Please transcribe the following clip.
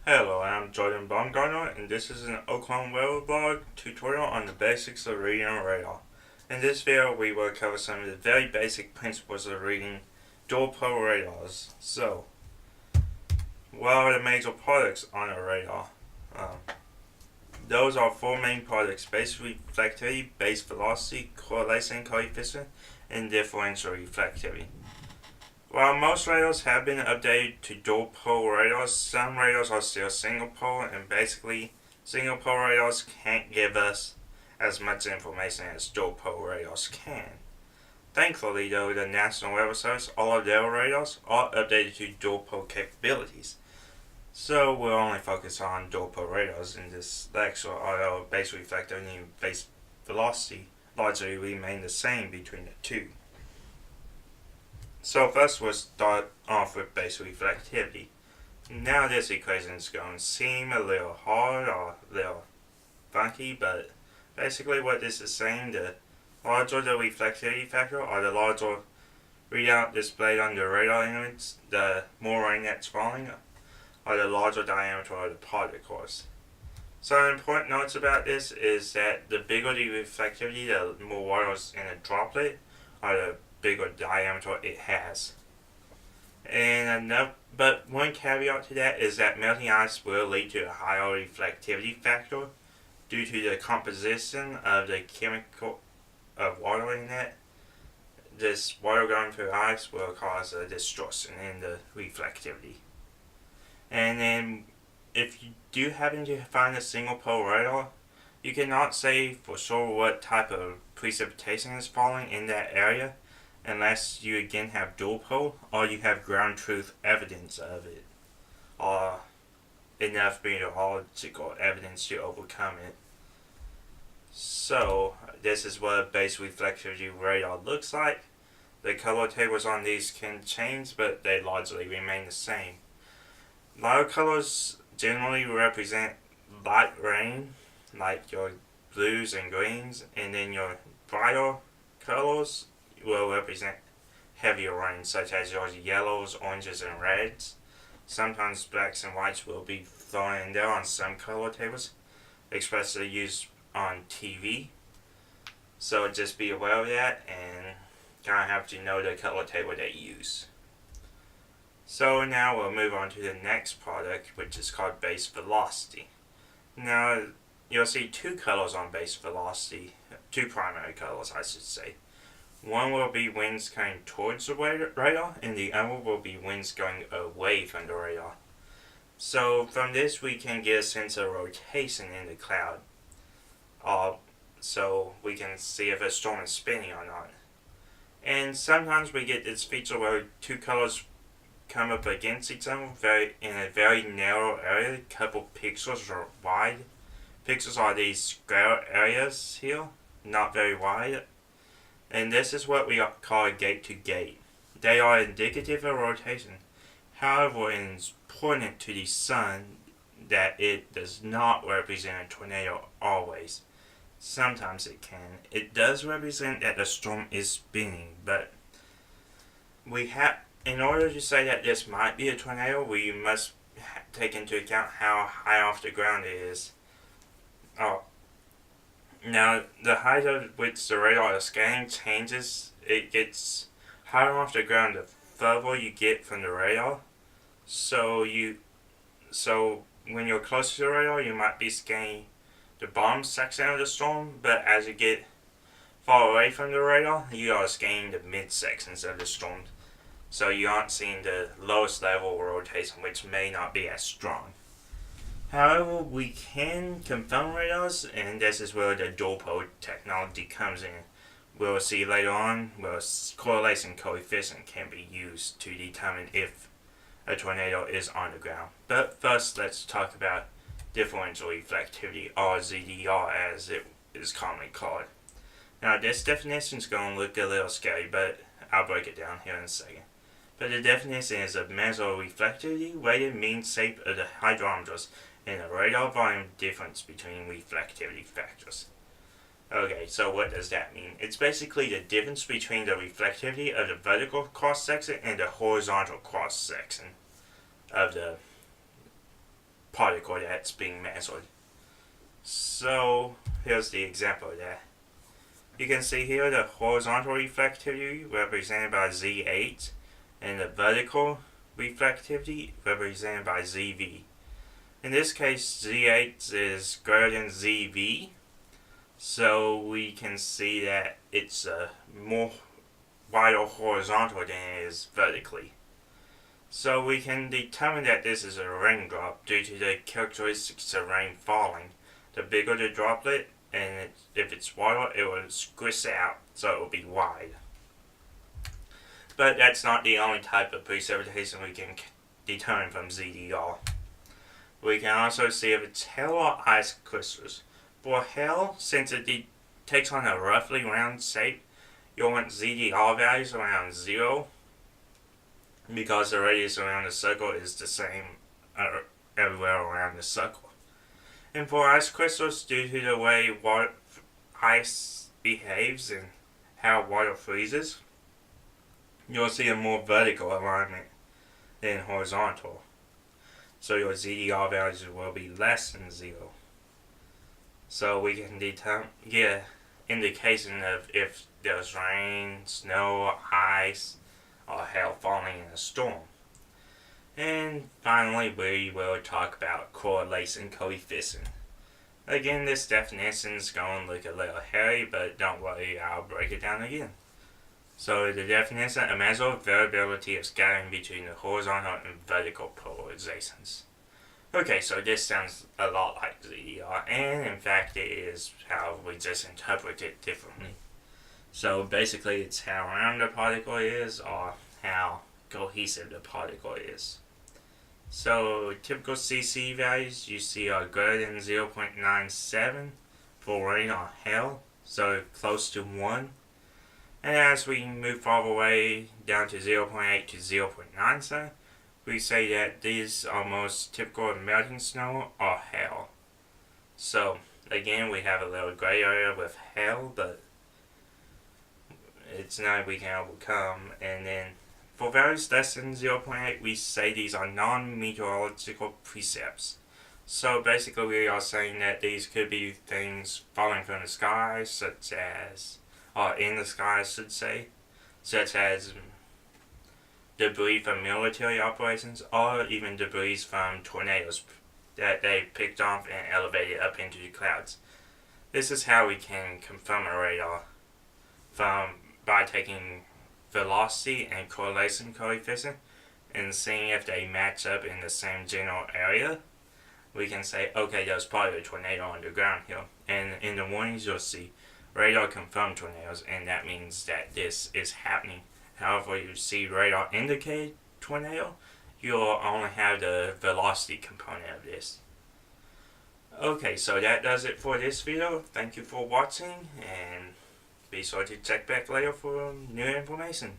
Hello, I'm Jordan Baumgartner, and this is an Oklahoma Weather Blog tutorial on the basics of reading a radar. In this video, we will cover some of the very basic principles of reading dual pole radars. So, what are the major products on a radar? Those are four main products: base reflectivity, base velocity, correlation coefficient, and differential reflectivity. While most radars have been updated to dual pole radars, some radars are still single pole, and basically single pole radars can't give us as much information as dual pole radars can. Thankfully though, the National Weather Service, all of their radars are updated to dual pole capabilities. So we'll only focus on dual pole radars in this lecture, although base reflectivity and base velocity largely remain the same between the two. So first we'll start off with base reflectivity. Now this equation is going to seem a little hard or a little funky, but basically what this is saying, the larger the reflectivity factor or the larger readout displayed on the radar image, the more rain that's falling, or the larger diameter of the particles. Some important notes about this is that the bigger the reflectivity, the more water is in a droplet, or the bigger diameter it has. But one caveat to that is that melting ice will lead to a higher reflectivity factor due to the composition of the chemical of water in it. This water going through ice will cause a distortion in the reflectivity. And then if you do happen to find a single pole radar, you cannot say for sure what type of precipitation is falling in that area unless you again have dual pole or you have ground truth evidence of it, or enough meteorological evidence to overcome it. So this is what a base reflectivity radar looks like. The color tables on these can change, but they largely remain the same. Lighter colors generally represent light rain, like your blues and greens, and then your brighter colors will represent heavier rain, such as your yellows, oranges, and reds. Sometimes blacks and whites will be thrown in there on some color tables, especially used on TV. So just be aware of that and kind of have to know the color table they use. So now we'll move on to the next product, which is called base velocity. Now you'll see two colors on base velocity, two primary colors I should say. One will be winds coming towards the radar, and the other will be winds going away from the radar. So from this we can get a sense of rotation in the cloud. So we can see if a storm is spinning or not. And sometimes we get this feature where two colors come up against each other in a very narrow area, a couple pixels or wide. Pixels are these square areas here, not very wide. And this is what we call gate to gate. They are indicative of rotation. However, it is important to the sun that it does not represent a tornado always. Sometimes it can. It does represent that the storm is spinning, but in order to say that this might be a tornado, we must take into account how high off the ground it is. Now, the height at which the radar is scanning changes. It gets higher off the ground the further you get from the radar. So when you're close to the radar, you might be scanning the bottom section of the storm, but as you get far away from the radar, you are scanning the mid sections of the storm. So you aren't seeing the lowest level of rotation, which may not be as strong. However, we can confirm radars, and this is where the dual pole technology comes in. We'll see later on where correlation coefficient can be used to determine if a tornado is on the ground. But first, let's talk about differential reflectivity, or ZDR as it is commonly called. Now, this definition is going to look a little scary, but I'll break it down here in a second. But the definition is a measure of reflectivity, weighted mean shape of the hydrometers, and the radar volume difference between reflectivity factors. Okay, so what does that mean? It's basically the difference between the reflectivity of the vertical cross section and the horizontal cross section of the particle that's being measured. So here's the example of that. You can see here the horizontal reflectivity represented by Z8 and the vertical reflectivity represented by ZV. In this case, Z8 is greater than ZV, so we can see that it's more wider horizontal than it is vertically. So we can determine that this is a raindrop due to the characteristics of rain falling. The bigger the droplet, and if it's water, it will squish out, so it will be wide. But that's not the only type of precipitation we can determine from ZDR. We can also see if it's hail or ice crystals. For hail, since it takes on a roughly round shape, you'll want ZDR values around 0 because the radius around the circle is the same everywhere around the circle. And for ice crystals, due to the way ice behaves and how water freezes, you'll see a more vertical alignment than horizontal. So your ZDR values will be less than 0. So we can get an indication of if there's rain, snow, ice, or hail falling in a storm. And finally, we will talk about correlation coefficient. Again, this definition is going to look a little hairy, but don't worry, I'll break it down again. So the definition, a measure of variability of scattering between the horizontal and vertical polarizations. Okay, so this sounds a lot like ZDR, and in fact it is, how we just interpret it differently. So basically it's how round the particle is, or how cohesive the particle is. So typical CC values you see are greater than 0.97 for rain or hail, so close to 1. And as we move farther away down to 0.8 to 0.97, we say that these are most typical of melting snow or hail. So again, we have a little gray area with hail, but it's not we can overcome. And then for values less than 0.8, we say these are non-meteorological precepts. So basically we are saying that these could be things falling from the sky, such as, or in the sky I should say, such as debris from military operations, or even debris from tornadoes that they picked off and elevated up into the clouds. This is how we can confirm a radar by taking velocity and correlation coefficient and seeing if they match up in the same general area. We can say, okay, there's probably a tornado on the ground here. And in the warnings you'll see radar confirmed tornadoes, and that means that this is happening. However, you see radar indicate tornado, you'll only have the velocity component of this. Okay, so that does it for this video. Thank you for watching, and be sure to check back later for new information.